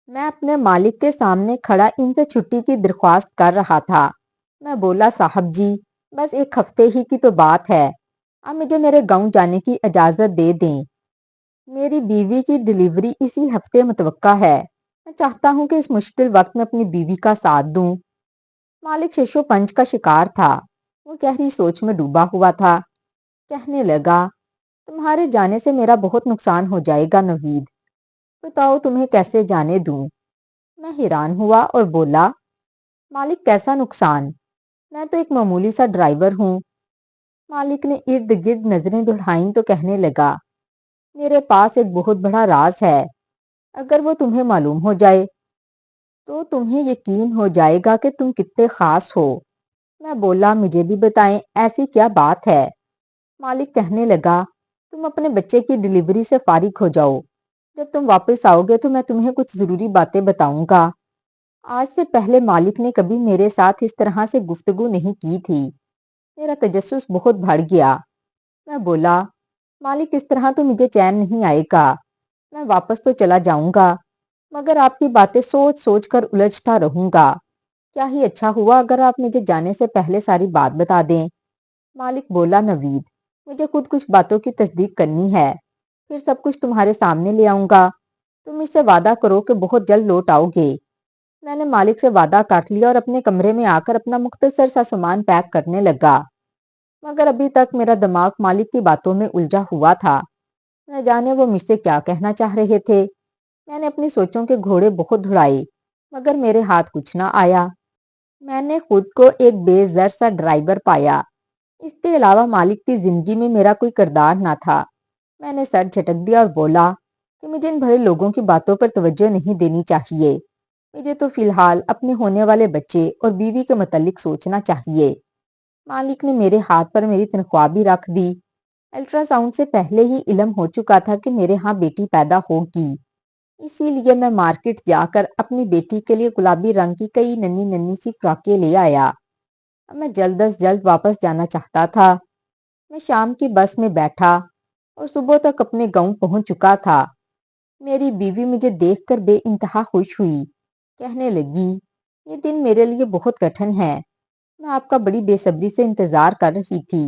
میں اپنے مالک کے سامنے کھڑا ان سے چھٹی کی درخواست کر رہا تھا۔ میں بولا صاحب جی، بس ایک ہفتے ہی کی تو بات ہے، اب مجھے میرے گاؤں جانے کی اجازت دے دیں۔ میری بیوی کی ڈیلیوری اسی ہفتے متوقع ہے۔ میں چاہتا ہوں کہ اس مشکل وقت میں اپنی بیوی کا ساتھ دوں۔ مالک ششو پنج کا شکار تھا، وہ گہری سوچ میں ڈوبا ہوا تھا۔ کہنے لگا، تمہارے جانے سے میرا بہت نقصان ہو جائے گا نوید، بتاؤ تمہیں کیسے جانے دوں؟ میں حیران ہوا اور بولا، مالک کیسا نقصان؟ میں تو ایک معمولی سا ڈرائیور ہوں۔ مالک نے ارد گرد نظریں دوڑائیں تو کہنے لگا، میرے پاس ایک بہت بڑا راز ہے، اگر وہ تمہیں معلوم ہو جائے تو تمہیں یقین ہو جائے گا کہ تم کتنے خاص ہو۔ میں بولا، مجھے بھی بتائیں، ایسی کیا بات ہے؟ مالک کہنے لگا، تم اپنے بچے کی ڈیلیوری سے فارغ ہو جاؤ، جب تم واپس آؤ گے تو میں تمہیں کچھ ضروری باتیں بتاؤں گا۔ آج سے پہلے مالک نے کبھی میرے ساتھ اس طرح سے گفتگو نہیں کی تھی۔ میرا تجسس بہت بڑھ گیا۔ میں بولا، مالک اس طرح تو مجھے چین نہیں آئے گا، میں واپس تو چلا جاؤں گا مگر آپ کی باتیں سوچ سوچ کر الجھتا رہوں گا۔ کیا ہی اچھا ہوا اگر آپ مجھے جانے سے پہلے ساری بات بتا دیں۔ مالک بولا، نوید، مجھے خود کچھ باتوں کی تصدیق کرنی ہے، پھر سب کچھ تمہارے سامنے لے آؤں گا۔ تم مجھ سے وعدہ کرو کہ بہت جلد لوٹ آؤ گے۔ میں نے مالک سے وعدہ کر لیا اور اپنے کمرے میں آ کر اپنا مختصر سا سامان پیک کرنے لگا، مگر ابھی تک میرا دماغ مالک کی باتوں میں الجھا ہوا تھا۔ نہ جانے وہ مجھ سے کیا کہنا چاہ رہے تھے۔ میں نے اپنی سوچوں کے گھوڑے بہت دھڑائے مگر میرے ہاتھ کچھ نہ آیا۔ میں نے خود کو ایک بے زر سا ڈرائیور پایا، اس کے علاوہ مالک کی زندگی میں میرا کوئی کردار نہ تھا۔ میں نے سر جھٹک دیا اور بولا کہ مجھے ان بڑے لوگوں کی باتوں پر توجہ نہیں دینی چاہیے، مجھے تو فی الحال اپنے ہونے والے بچے اور بیوی کے متعلق سوچنا چاہیے۔ مالک نے میرے ہاتھ پر میری تنخواہ بھی رکھ دی۔ الٹرا ساؤنڈ سے پہلے ہی علم ہو چکا تھا کہ میرے ہاں بیٹی پیدا ہوگی، اسی لیے میں مارکیٹ جا کر اپنی بیٹی کے لیے گلابی رنگ کی کئی ننھی ننھی سی فراکیں لے آیا۔ میں جلد از جلد واپس جانا چاہتا تھا۔ میں شام کی بس میں بیٹھا اور صبح تک اپنے گاؤں پہنچ چکا تھا۔ میری بیوی مجھے دیکھ کر بے انتہا خوش ہوئی، کہنے لگی، یہ دن میرے لیے بہت کٹھن ہے، میں آپ کا بڑی بے صبری سے انتظار کر رہی تھی۔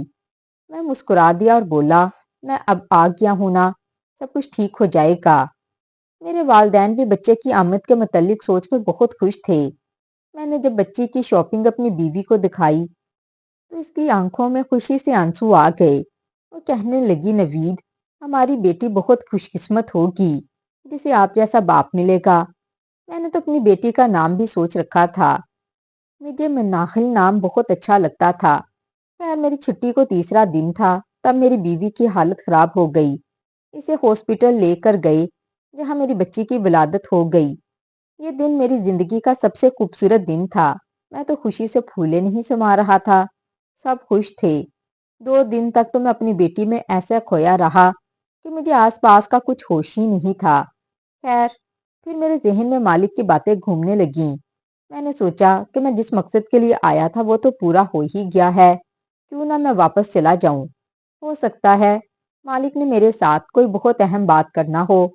میں مسکرا دیا اور بولا، میں اب آ گیا ہوں نا، سب کچھ ٹھیک ہو جائے گا۔ میرے والدین بھی بچے کی آمد کے متعلق سوچ کر بہت خوش تھے۔ میں نے جب بچی کی شاپنگ اپنی بیوی کو دکھائی تو اس کی آنکھوں میں خوشی سے آنسو آ گئے۔ وہ کہنے لگی، نوید، ہماری بیٹی بہت خوش قسمت ہوگی جسے آپ جیسا باپ ملے گا۔ میں نے تو اپنی بیٹی کا نام بھی سوچ رکھا تھا، مجھے مناخل نام بہت اچھا لگتا تھا۔ خیر میری چھٹی کو تیسرا دن تھا تب میری بیوی کی حالت خراب ہو گئی۔ اسے ہاسپٹل لے کر گئے جہاں میری بچی کی ولادت ہو گئی۔ یہ دن میری زندگی کا سب سے خوبصورت دن تھا۔ میں تو خوشی سے پھولے نہیں سما رہا تھا، سب خوش تھے۔ 2 دن تک تو میں اپنی بیٹی میں ایسا کھویا رہا کہ مجھے آس پاس کا کچھ ہوش ہی نہیں تھا۔ خیر پھر میرے ذہن میں مالک کی باتیں گھومنے لگیں۔ میں نے سوچا کہ میں جس مقصد کے لیے آیا تھا وہ تو پورا ہو ہی گیا ہے، کیوں نہ میں واپس چلا جاؤں؟ ہو سکتا ہے مالک نے میرے ساتھ کوئی بہت اہم بات کرنا ہو۔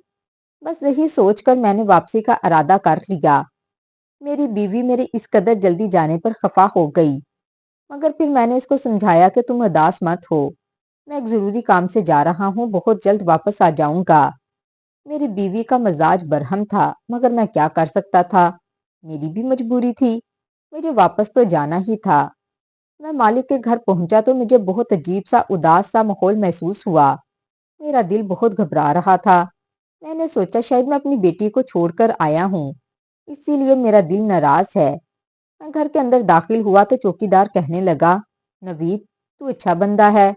بس یہی سوچ کر میں نے واپسی کا ارادہ کر لیا۔ میری بیوی میرے اس قدر جلدی جانے پر خفا ہو گئی، مگر پھر میں نے اس کو سمجھایا کہ تم اداس مت ہو، میں ایک ضروری کام سے جا رہا ہوں، بہت جلد واپس آ جاؤں گا۔ میری بیوی کا مزاج برہم تھا مگر میں کیا کر سکتا تھا، میری بھی مجبوری تھی، مجھے واپس تو جانا ہی تھا۔ میں مالک کے گھر پہنچا تو مجھے بہت عجیب سا اداس سا ماحول محسوس ہوا، میرا دل بہت گھبرا رہا تھا۔ میں نے سوچا شاید میں اپنی بیٹی کو چھوڑ کر آیا ہوں، اسی لیے میرا دل ناراض ہے۔ میں گھر کے اندر داخل ہوا تو چوکیدار کہنے لگا، نوید، تو اچھا بندہ ہے،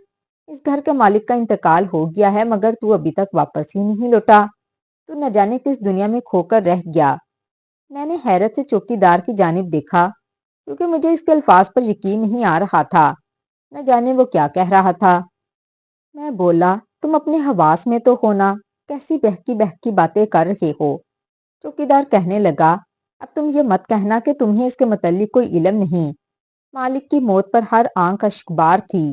اس گھر کے مالک کا انتقال ہو گیا ہے مگر تو ابھی تک واپس ہی نہیں لوٹا، تو نہ جانے کس دنیا میں کھو کر رہ گیا۔ میں نے حیرت سے چوکیدار کی جانب دیکھا کیونکہ مجھے اس کے الفاظ پر یقین نہیں آ رہا تھا، نہ جانے وہ کیا کہہ رہا تھا۔ میں بولا، تم اپنے حواس میں تو ہونا، کیسی بہکی بہکی باتیں کر رہے ہو؟ چوکیدار کہنے لگا، اب تم یہ مت کہنا کہ تمہیں اس کے متعلق کوئی علم نہیں۔ مالک کی موت پر ہر آنکھ اشکبار تھی،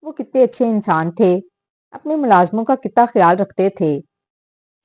وہ کتنے اچھے انسان تھے، اپنے ملازموں کا کتنا خیال رکھتے تھے،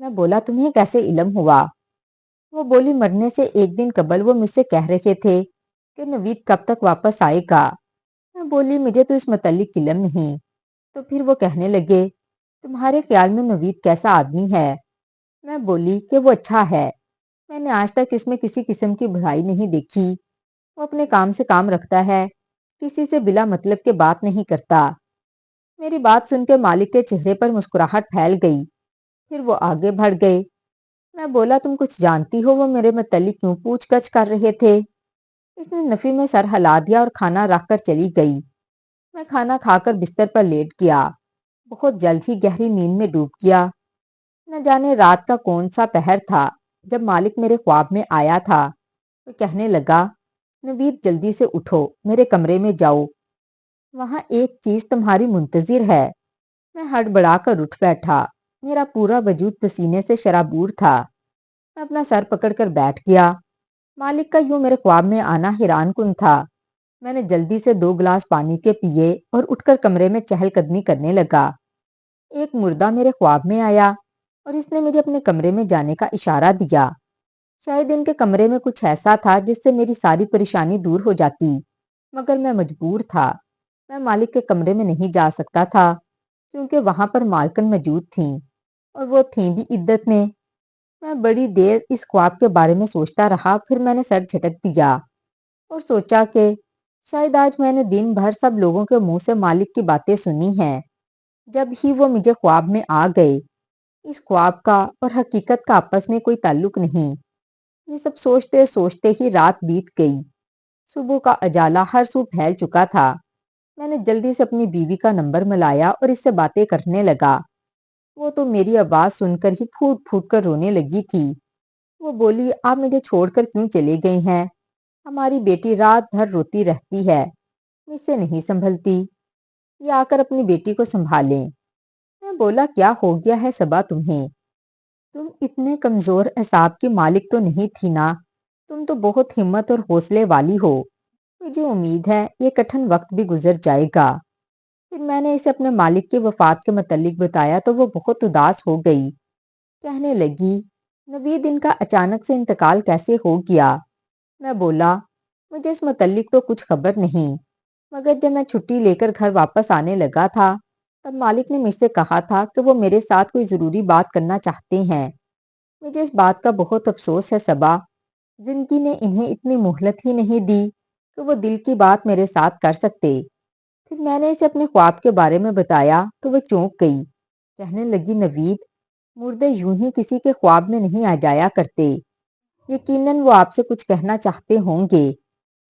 میں بولا تمہیں کیسے علم ہوا؟ وہ بولی مرنے سے ایک دن قبل وہ مجھ سے کہہ رہے تھے کہ نوید کب تک واپس آئے گا۔ میں بولی مجھے تو اس متعلق علم نہیں۔ تو پھر وہ کہنے لگے تمہارے خیال میں نوید کیسا آدمی ہے؟ میں بولی کہ وہ اچھا ہے، میں نے آج تک اس میں کسی قسم کی برائی نہیں دیکھی۔ وہ اپنے کام سے کام رکھتا ہے، کسی سے بلا مطلب کے بات نہیں کرتا۔ میری بات سن کے مالک کے چہرے پر مسکراہٹ پھیل گئی، پھر وہ آگے بڑھ گئے۔ میں بولا تم کچھ جانتی ہو وہ میرے متعلق کیوں پوچھ گچھ کر رہے تھے؟ اس نے نفی میں سر ہلا دیا اور کھانا رکھ کر چلی گئی۔ میں کھانا کھا کر بستر پر لیٹ گیا، بہت جلد ہی گہری نیند میں ڈوب گیا۔ نہ جانے رات کا کون سا پہر تھا جب مالک میرے خواب میں آیا تھا۔ وہ کہنے لگا نوید جلدی سے اٹھو، میرے کمرے میں جاؤ، وہاں ایک چیز تمہاری منتظر ہے۔ میں ہڑبڑا کر اٹھ بیٹھا، میرا پورا وجود پسینے سے شرابور تھا۔ میں اپنا سر پکڑ کر بیٹھ گیا۔ مالک کا یوں میرے خواب میں آنا حیران کن تھا۔ میں نے جلدی سے 2 گلاس پانی کے پیے اور اٹھ کر کمرے میں چہل قدمی کرنے لگا۔ ایک مردہ میرے خواب میں آیا اور اس نے مجھے اپنے کمرے میں جانے کا اشارہ دیا۔ شاید ان کے کمرے میں کچھ ایسا تھا جس سے میری ساری پریشانی دور ہو جاتی، مگر میں مجبور تھا۔ میں مالک کے کمرے میں نہیں جا سکتا تھا کیونکہ وہاں پر مالکن موجود تھیں اور وہ تھیں بھی عدت میں۔ میں بڑی دیر اس خواب کے بارے میں سوچتا رہا، پھر میں نے سر جھٹک دیا اور سوچا کہ شاید آج میں نے دن بھر سب لوگوں کے منہ سے مالک کی باتیں سنی ہیں، جب ہی وہ مجھے خواب میں آ گئے۔ اس خواب کا اور حقیقت کا آپس میں کوئی تعلق نہیں۔ یہ سب سوچتے سوچتے ہی رات بیت گئی۔ صبح کا اجالا ہر سو پھیل چکا تھا۔ میں نے جلدی سے اپنی بیوی کا نمبر ملایا اور اس سے باتیں کرنے لگا۔ وہ تو میری آواز سن کر ہی پھوٹ پھوٹ کر رونے لگی تھی۔ وہ بولی آپ مجھے چھوڑ کر کیوں چلے گئے ہیں؟ ہماری بیٹی رات بھر روتی رہتی ہے، مجھ سے نہیں سنبھلتی، یہ آ کر اپنی بیٹی کو سنبھالیں۔ میں بولا کیا ہو گیا ہے صبا تمہیں؟ تم اتنے کمزور اعصاب کی مالک تو نہیں تھی نا، تم تو بہت ہمت اور حوصلے والی ہو۔ مجھے امید ہے یہ کٹھن وقت بھی گزر جائے گا۔ پھر میں نے اسے اپنے مالک کی وفات کے متعلق بتایا تو وہ بہت اداس ہو گئی۔ کہنے لگی نوید ان کا اچانک سے انتقال کیسے ہو گیا؟ میں بولا مجھے اس متعلق تو کچھ خبر نہیں، مگر جب میں چھٹی لے کر گھر واپس آنے لگا تھا تب مالک نے مجھ سے کہا تھا کہ وہ میرے ساتھ کوئی ضروری بات کرنا چاہتے ہیں۔ مجھے اس بات کا بہت افسوس ہے صبا، زندگی نے انہیں اتنی مہلت ہی نہیں دی کہ وہ دل کی بات میرے ساتھ کر سکتے۔ پھر میں نے اسے اپنے خواب کے بارے میں بتایا تو وہ چونک گئی، کہنے لگی نوید مردے یوں ہی کسی کے خواب میں نہیں آ جایا کرتے، یقیناً وہ آپ سے کچھ کہنا چاہتے ہوں گے۔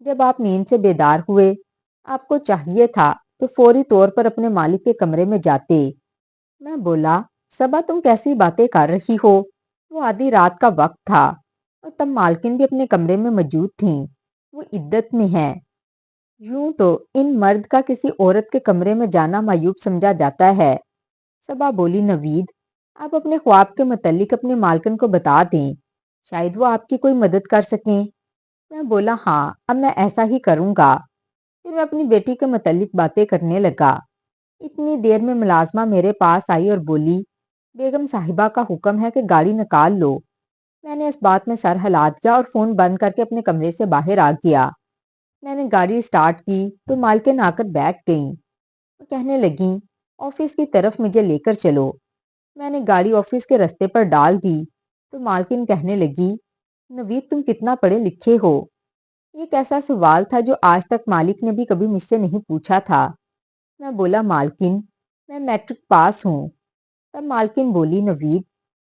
جب آپ نیند سے بیدار ہوئے آپ کو چاہیے تھا تو فوری طور پر اپنے مالک کے کمرے میں جاتے۔ میں بولا صبا تم کیسی باتیں کر رہی ہو؟ وہ آدھی رات کا وقت تھا اور تب مالکن بھی اپنے کمرے میں موجود تھیں، وہ عدت میں ہیں۔ یوں تو ان مرد کا کسی عورت کے کمرے میں جانا معیوب سمجھا جاتا ہے۔ صبا بولی نوید آپ اپنے خواب کے متعلق اپنے مالکن کو بتا دیں، شاید وہ آپ کی کوئی مدد کر سکیں۔ میں بولا ہاں اب میں ایسا ہی کروں گا۔ پھر میں اپنی بیٹی کے متعلق باتیں کرنے لگا۔ اتنی دیر میں ملازمہ میرے پاس آئی اور بولی بیگم صاحبہ کا حکم ہے کہ گاڑی نکال لو۔ میں نے اس بات میں سر ہلا دیا اور فون بند کر کے اپنے کمرے سے باہر آ گیا۔ میں نے گاڑی سٹارٹ کی تو مالکن آ کر بیٹھ گئیں۔ وہ کہنے لگیں آفس کی طرف مجھے لے کر چلو۔ میں نے گاڑی آفس کے رستے پر ڈال دی تو مالکن کہنے لگی نوید تم کتنا پڑھے لکھے ہو؟ یہ کیسا سوال تھا جو آج تک مالک نے بھی کبھی مجھ سے نہیں پوچھا تھا۔ میں بولا مالکن میں میٹرک پاس ہوں۔ تب مالکن بولی نوید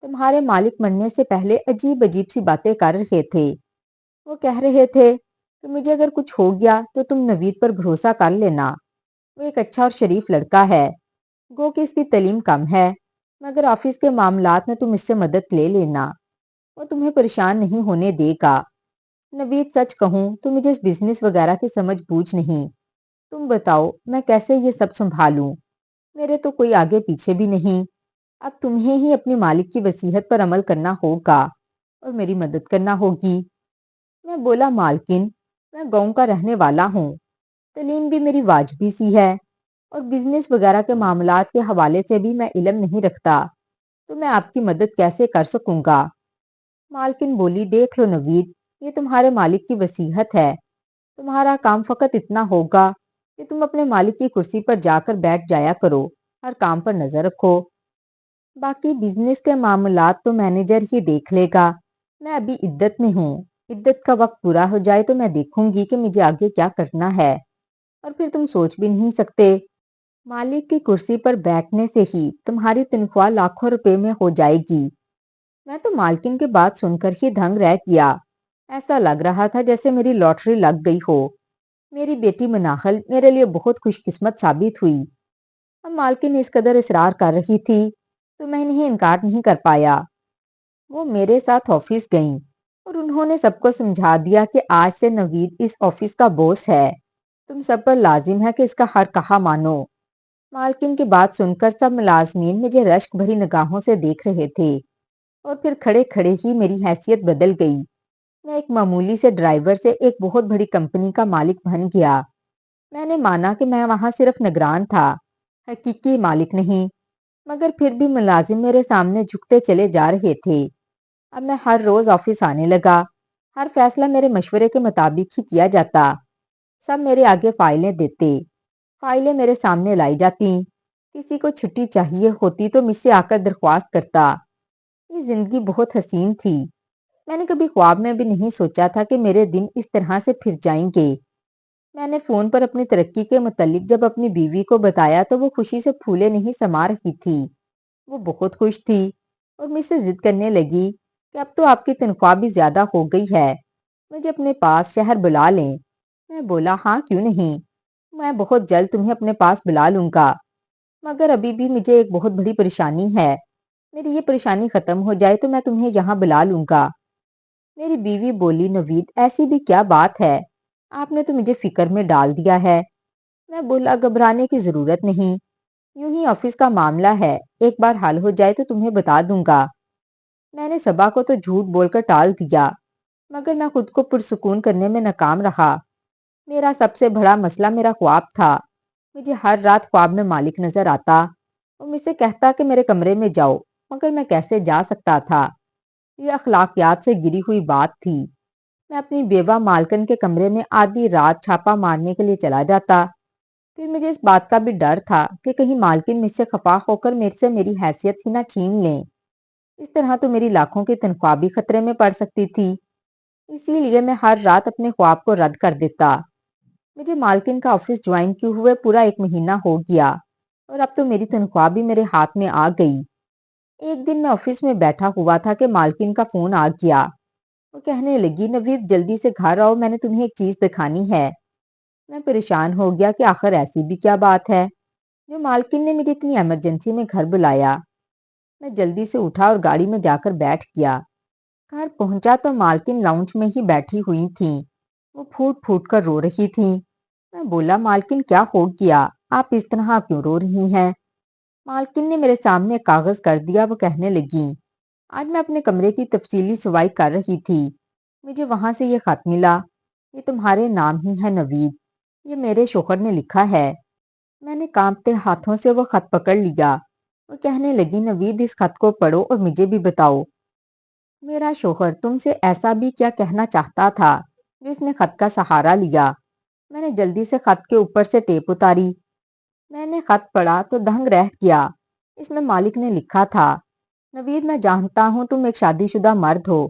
تمہارے مالک مرنے سے پہلے عجیب عجیب سی باتیں کر رہے تھے۔ وہ کہہ رہے تھے کہ مجھے اگر کچھ ہو گیا تو تم نوید پر بھروسہ کر لینا، وہ ایک اچھا اور شریف لڑکا ہے، گو کہ اس کی تعلیم کم ہے، مگر آفس کے معاملات میں تم اس سے مدد لے لینا، وہ تمہیں پریشان نہیں ہونے دے گا۔ نوید سچ کہوں تو مجھے اس بزنس وغیرہ کی سمجھ بوجھ نہیں، تم بتاؤ میں کیسے یہ سب سنبھالوں؟ میرے تو کوئی آگے پیچھے بھی نہیں، اب تمہیں ہی اپنی مالک کی وصیت پر عمل کرنا ہوگا اور میری مدد کرنا ہوگی۔ میں بولا مالکن میں گاؤں کا رہنے والا ہوں، تعلیم بھی میری واجبی سی ہے اور بزنس وغیرہ کے معاملات کے حوالے سے بھی میں علم نہیں رکھتا، تو میں آپ کی مدد کیسے کر سکوں گا؟ مالکن بولی، دیکھ لو نوید، یہ تمہارے مالک کی وصیت ہے۔ تمہارا کام فقط اتنا ہوگا کہ تم اپنے مالک کی کرسی پر جا کر بیٹھ جایا کرو، ہر کام پر نظر رکھو۔ باقی بزنس کے معاملات تو مینیجر ہی دیکھ لے گا۔ میں ابھی عدت میں ہوں، عدت کا وقت پورا ہو جائے تو میں دیکھوں گی کہ مجھے آگے کیا کرنا ہے، اور پھر تم سوچ بھی نہیں سکتے، مالک کی کرسی پر بیٹھنے سے ہی تمہاری تنخواہ لاکھوں روپے میں ہو جائے گی۔ میں تو مالکن کی بات سن کر ہی دھنگ رہ گیا۔ ایسا لگ رہا تھا جیسے میری لاٹری لگ گئی ہو۔ میری بیٹی مناہل میرے لیے بہت خوش قسمت ثابت ہوئی۔ اب مالکن اس قدر اصرار کر رہی تھی تو میں انہیں انکار نہیں کر پایا۔ وہ میرے ساتھ آفس گئیں اور انہوں نے سب کو سمجھا دیا کہ آج سے نوید اس آفس کا بوس ہے، تم سب پر لازم ہے کہ اس کا ہر کہا مانو۔ مالکن کی بات سن کر سب ملازمین مجھے رشک بھری نگاہوں سے دیکھ رہے تھے، اور پھر کھڑے کھڑے ہی میری حیثیت بدل گئی۔ میں ایک معمولی سے ڈرائیور سے ایک بہت بڑی کمپنی کا مالک بن گیا۔ میں نے مانا کہ میں وہاں صرف نگران تھا، حقیقی مالک نہیں، مگر پھر بھی ملازم میرے سامنے جھکتے چلے جا رہے تھے۔ اب میں ہر روز آفس آنے لگا، ہر فیصلہ میرے مشورے کے مطابق ہی کیا جاتا، سب میرے آگے فائلیں دیتے، فائلیں میرے سامنے لائی جاتی، کسی کو چھٹی چاہیے ہوتی تو مجھ سے آ کر درخواست کرتا۔ یہ زندگی بہت حسین تھی۔ میں نے کبھی خواب میں بھی نہیں سوچا تھا کہ میرے دن اس طرح سے پھر جائیں گے۔ میں نے فون پر اپنی ترقی کے متعلق جب اپنی بیوی کو بتایا تو وہ خوشی سے پھولے نہیں سما رہی تھی۔ وہ بہت خوش تھی اور مجھ سے ضد کرنے لگی کہ اب تو آپ کی تنخواہ بھی زیادہ ہو گئی ہے، مجھے اپنے پاس شہر بلا لیں۔ میں بولا، ہاں کیوں نہیں، میں بہت جلد تمہیں اپنے پاس بلا لوں گا، مگر ابھی بھی مجھے ایک بہت بڑی پریشانی ہے، میری یہ پریشانی ختم ہو جائے تو میں تمہیں یہاں بلا لوں گا۔ میری بیوی بولی، نوید ایسی بھی کیا بات ہے، آپ نے تو مجھے فکر میں ڈال دیا ہے۔ میں بولا، گھبرانے کی ضرورت نہیں، یوں ہی آفس کا معاملہ ہے، ایک بار حل ہو جائے تو تمہیں بتا دوں گا۔ میں نے صبا کو تو جھوٹ بول کر ٹال دیا، مگر میں خود کو پرسکون کرنے میں ناکام رہا۔ میرا سب سے بڑا مسئلہ میرا خواب تھا۔ مجھے ہر رات خواب میں مالک نظر آتا اور مجھ سے کہتا کہ میرے کمرے میں جاؤ، مگر میں کیسے جا سکتا تھا؟ یہ اخلاقیات سے گری ہوئی بات تھی۔ میں اپنی بیوہ مالکن کے کمرے میں آدھی رات چھاپا مارنے کے لیے چلا جاتا۔ پھر مجھے اس بات کا بھی ڈر تھا کہ کہیں مالکن مجھ سے خفا ہو کر میرے سے میری حیثیت ہی نہ چھین لیں، اس طرح تو میری لاکھوں کی تنخواہ بھی خطرے میں پڑ سکتی تھی۔ اسی لیے میں ہر رات اپنے خواب کو رد کر دیتا۔ مجھے مالکن کا آفس جوائن کیے ہوئے پورا 1 مہینہ ہو گیا اور اب تو میری تنخواہ بھی میرے ہاتھ میں آ گئی۔ ایک دن میں آفس میں بیٹھا ہوا تھا کہ مالکن کا فون آ گیا۔ وہ کہنے لگی، نوید جلدی سے گھر آؤ، میں نے تمہیں ایک چیز دکھانی ہے۔ میں پریشان ہو گیا کہ آخر ایسی بھی کیا بات ہے جو مالکن نے مجھے اتنی ایمرجنسی میں گھر بلایا۔ میں جلدی سے اٹھا اور گاڑی میں جا کر بیٹھ گیا۔ گھر پہنچا تو مالکن لاؤنج میں ہی بیٹھی ہوئی تھیں، وہ پھوٹ پھوٹ کر رو رہی تھیں۔ میں بولا، مالکن کیا ہو گیا، آپ اس طرح کیوں رو رہی ہیں؟ مالکن نے میرے سامنے ایک کاغذ کر دیا۔ وہ کہنے لگیں، آج میں اپنے کمرے کی تفصیلی صفائی کر رہی تھی، مجھے وہاں سے یہ خط ملا، یہ تمہارے نام ہی ہے نوید، یہ میرے شوہر نے لکھا ہے۔ میں نے کانپتے ہاتھوں سے وہ خط پکڑ لیا۔ وہ کہنے لگی، نوید اس خط کو پڑھو اور مجھے بھی بتاؤ، میرا شوہر تم سے ایسا بھی کیا کہنا چاہتا تھا جو اس نے خط کا سہارا لیا؟ میں نے جلدی سے خط کے اوپر سے ٹیپ اتاری۔ میں نے خط پڑھا تو دنگ رہ گیا۔ اس میں مالک نے لکھا تھا، نوید میں جانتا ہوں تم ایک شادی شدہ مرد ہو،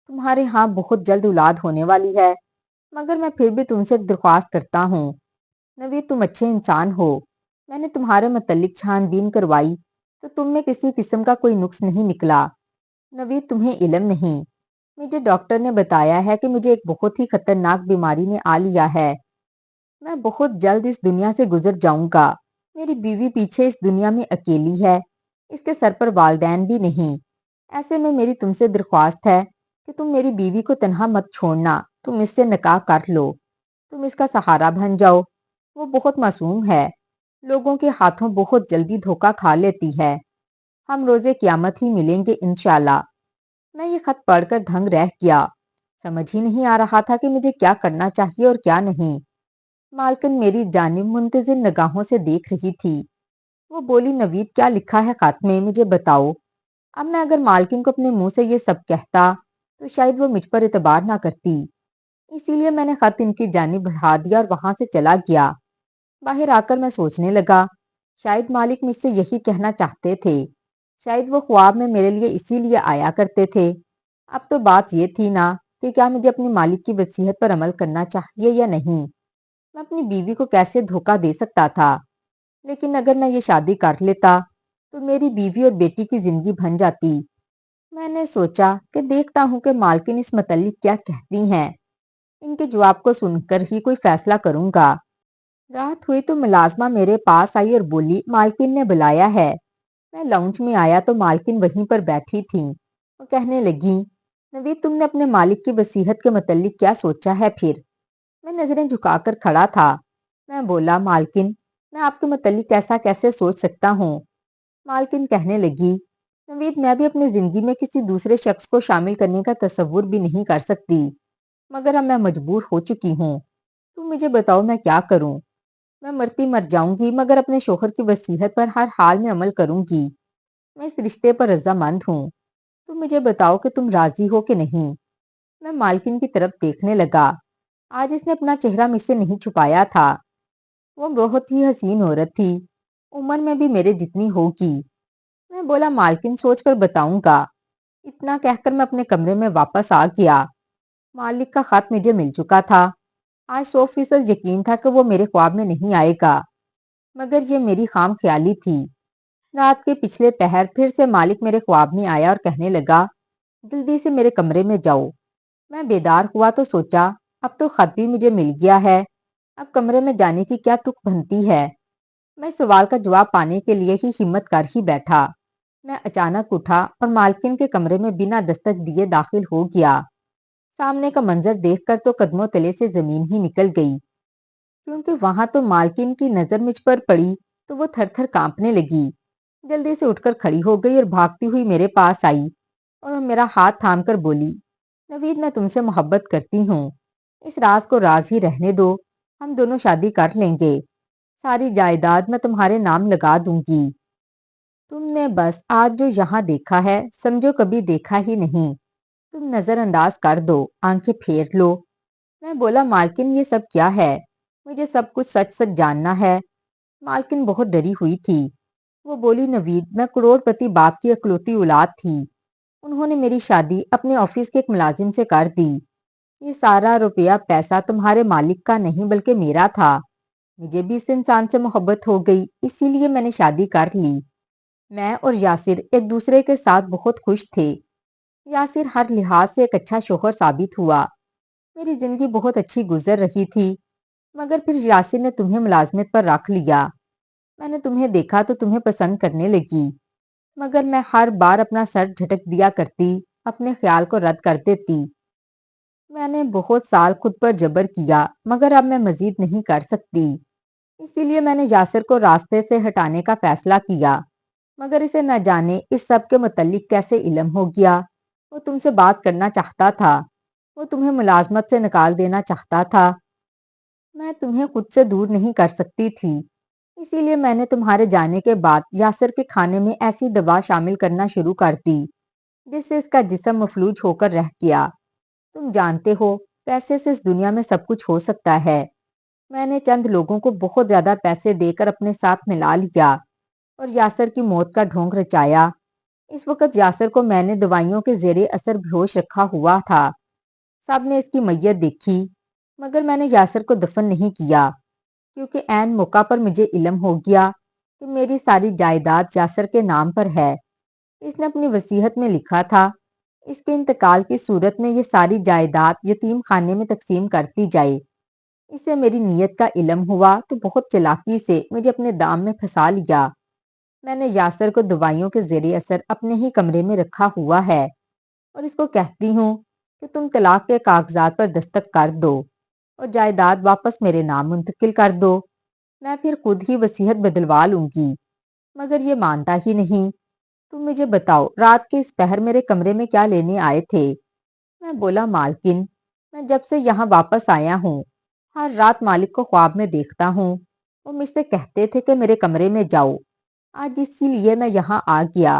تمہارے ہاں بہت جلد اولاد ہونے والی ہے، مگر میں پھر بھی تم سے ایک درخواست کرتا ہوں۔ نوید تم اچھے انسان ہو، میں نے تمہارے متعلق چھان بین کروائی تو تم میں کسی قسم کا کوئی نقص نہیں نکلا۔ نوید تمہیں علم نہیں، مجھے ڈاکٹر نے بتایا ہے کہ مجھے ایک بہت ہی خطرناک بیماری نے آ لیا ہے، میں بہت جلد اس دنیا سے گزر جاؤں گا۔ میری بیوی پیچھے اس دنیا میں اکیلی ہے، اس کے سر پر والدین بھی نہیں۔ ایسے میں میری تم سے درخواست ہے کہ تم میری بیوی کو تنہا مت چھوڑنا، تم اس سے نکاح کر لو، تم اس کا سہارا بن جاؤ۔ وہ بہت معصوم ہے، لوگوں کے ہاتھوں بہت جلدی دھوکہ کھا لیتی ہے، ہم روزے قیامت ہی ملیں گے انشاءاللہ۔ میں یہ خط پڑھ کر دھنگ رہ گیا، سمجھ ہی نہیں آ رہا تھا کہ مجھے کیا کرنا چاہیے اور کیا نہیں۔ مالکن میری جانب منتظر نگاہوں سے دیکھ رہی تھی۔ وہ بولی، نوید کیا لکھا ہے خط میں، مجھے بتاؤ۔ اب میں اگر مالکن کو اپنے منہ سے یہ سب کہتا تو شاید وہ مجھ پر اعتبار نہ کرتی، اسی لیے میں نے خط ان کی جانب بڑھا دیا اور وہاں سے چلا گیا۔ باہر آ کر میں سوچنے لگا، شاید مالک مجھ سے یہی کہنا چاہتے تھے، شاید وہ خواب میں میرے لیے اسی لیے آیا کرتے تھے۔ اب تو بات یہ تھی نا کہ کیا مجھے اپنے مالک کی وصیت پر عمل کرنا چاہیے یا نہیں۔ میں اپنی بیوی کو کیسے دھوکہ دے سکتا تھا؟ لیکن اگر میں یہ شادی کر لیتا تو میری بیوی اور بیٹی کی زندگی بن جاتی۔ میں نے سوچا کہ دیکھتا ہوں کہ مالکن اس متعلق کیا کہتی ہیں، ان کے جواب کو سن کر ہی کوئی فیصلہ کروں گا۔ رات ہوئی تو ملازمہ میرے پاس آئی اور بولی، مالکن نے بلایا ہے۔ میں لاؤنج میں آیا تو مالکن وہیں پر بیٹھی تھیں۔ وہ کہنے لگی، نوید تم نے اپنے مالک کی وصیت کے متعلق کیا سوچا ہے پھر؟ میں نظریں جھکا کر کھڑا تھا۔ میں بولا، مالکن میں آپ کے متعلق ایسا کیسے سوچ سکتا ہوں؟ مالکن کہنے لگی، نوید میں بھی اپنی زندگی میں کسی دوسرے شخص کو شامل کرنے کا تصور بھی نہیں کر سکتی، مگر اب میں مجبور ہو چکی ہوں۔ تم مجھے بتاؤ میں کیا کروں؟ میں مرتی مر جاؤں گی مگر اپنے شوہر کی وصیت پر ہر حال میں عمل کروں گی۔ میں اس رشتے پر رضامند ہوں۔ تم مجھے بتاؤ کہ تم راضی ہو کہ نہیں؟ میں مالکن کی طرف دیکھنے لگا۔ آج اس نے اپنا چہرہ مجھ سے نہیں چھپایا تھا۔ وہ بہت ہی حسین عورت تھی، عمر میں بھی میرے جتنی ہوگی۔ میں بولا، مالکن سوچ کر بتاؤں گا۔ اتنا کہہ کر میں اپنے کمرے میں واپس آ گیا۔ مالک کا خط مجھے مل چکا تھا۔ آج 100% یقین تھا کہ وہ میرے خواب میں نہیں آئے گا، مگر یہ میری خام خیالی تھی۔ رات کے پچھلے پہر پھر سے مالک میرے خواب میں آیا اور کہنے لگا، جلدی سے میرے کمرے میں جاؤ۔ میں بیدار ہوا تو سوچا، اب تو خط بھی مجھے مل گیا ہے، اب کمرے میں جانے کی کیا تک بنتی ہے؟ میں سوال کا جواب پانے کے لیے ہی ہمت کر ہی بیٹھا۔ میں اچانک اٹھا اور مالکن کے کمرے میں بنا دستک دیے داخل ہو گیا۔ سامنے کا منظر دیکھ کر تو قدموں تلے سے زمین ہی نکل گئی، کیونکہ وہاں تو مالکن کی نظر مجھ پر پڑی تو وہ تھر تھر کانپنے لگی۔ جلدی سے اٹھ کر کھڑی ہو گئی اور بھاگتی ہوئی میرے پاس آئی اور میرا ہاتھ تھام کر بولی، نوید میں تم سے محبت کرتی ہوں، اس راز کو راز ہی رہنے دو، ہم دونوں شادی کر لیں گے، ساری جائیداد میں تمہارے نام لگا دوں گی۔ تم نے بس آج جو یہاں دیکھا ہے سمجھو کبھی دیکھا ہی نہیں، تم نظر انداز کر دو، آنکھیں پھیر لو۔ میں بولا، مالکن یہ سب کیا ہے؟ مجھے سب کچھ سچ سچ جاننا ہے۔ مالکن بہت ڈری ہوئی تھی۔ وہ بولی، نوید میں کروڑ پتی باپ کی اکلوتی اولاد تھی، انہوں نے میری شادی اپنے آفس کے ایک ملازم سے کر دی۔ یہ سارا روپیہ پیسہ تمہارے مالک کا نہیں بلکہ میرا تھا۔ مجھے بھی اس انسان سے محبت ہو گئی، اسی لیے میں نے شادی کر لی۔ میں اور یاسر ایک دوسرے کے ساتھ بہت خوش تھے۔ یاسر ہر لحاظ سے ایک اچھا شوہر ثابت ہوا۔ میری زندگی بہت اچھی گزر رہی تھی، مگر پھر یاسر نے تمہیں ملازمت پر رکھ لیا۔ میں نے تمہیں دیکھا تو تمہیں پسند کرنے لگی، مگر میں ہر بار اپنا سر جھٹک دیا کرتی، اپنے خیال کو رد کر دیتی۔ میں نے بہت سال خود پر جبر کیا، مگر اب میں مزید نہیں کر سکتی، اسی لیے میں نے یاسر کو راستے سے ہٹانے کا فیصلہ کیا، مگر اسے نہ جانے اس سب کے متعلق کیسے علم ہو گیا۔ وہ تم سے بات کرنا چاہتا تھا، وہ تمہیں ملازمت سے نکال دینا چاہتا تھا، میں تمہیں خود سے دور نہیں کر سکتی تھی، اسی لیے میں نے تمہارے جانے کے بعد یاسر کے کھانے میں ایسی دوا شامل کرنا شروع کر دی جس سے اس کا جسم مفلوج ہو کر رہ گیا۔ تم جانتے ہو پیسے سے اس دنیا میں سب کچھ ہو سکتا ہے۔ میں نے چند لوگوں کو بہت زیادہ پیسے دے کر اپنے ساتھ ملا لیا اور یاسر کی موت کا ڈھونگ رچایا۔ اس وقت یاسر کو میں نے دوائیوں کے زیر اثر بیہوش رکھا ہوا تھا۔ سب نے اس کی میت دیکھی، مگر میں نے یاسر کو دفن نہیں کیا، کیونکہ عین موقع پر مجھے علم ہو گیا کہ میری ساری جائیداد یاسر کے نام پر ہے۔ اس نے اپنی وصیت میں لکھا تھا، اس کے انتقال کی صورت میں یہ ساری جائیداد یتیم خانے میں تقسیم کرتی جائے۔ اسے میری نیت کا علم ہوا تو بہت چلاکی سے مجھے اپنے دام میں پھنسا لیا۔ میں نے یاسر کو دوائیوں کے زیر اثر اپنے ہی کمرے میں رکھا ہوا ہے اور اس کو کہتی ہوں کہ تم طلاق کے کاغذات پر دستخط کر دو اور جائیداد واپس میرے نام منتقل کر دو، میں پھر خود ہی وصیت بدلوا لوں گی، مگر یہ مانتا ہی نہیں۔ تم مجھے بتاؤ رات کے اس پہر میرے کمرے میں کیا لینے آئے تھے؟ میں بولا، مالکن میں جب سے یہاں واپس آیا ہوں ہر رات مالک کو خواب میں دیکھتا ہوں، وہ مجھ سے کہتے تھے کہ میرے کمرے میں جاؤ، آج اسی لیے میں یہاں آ گیا۔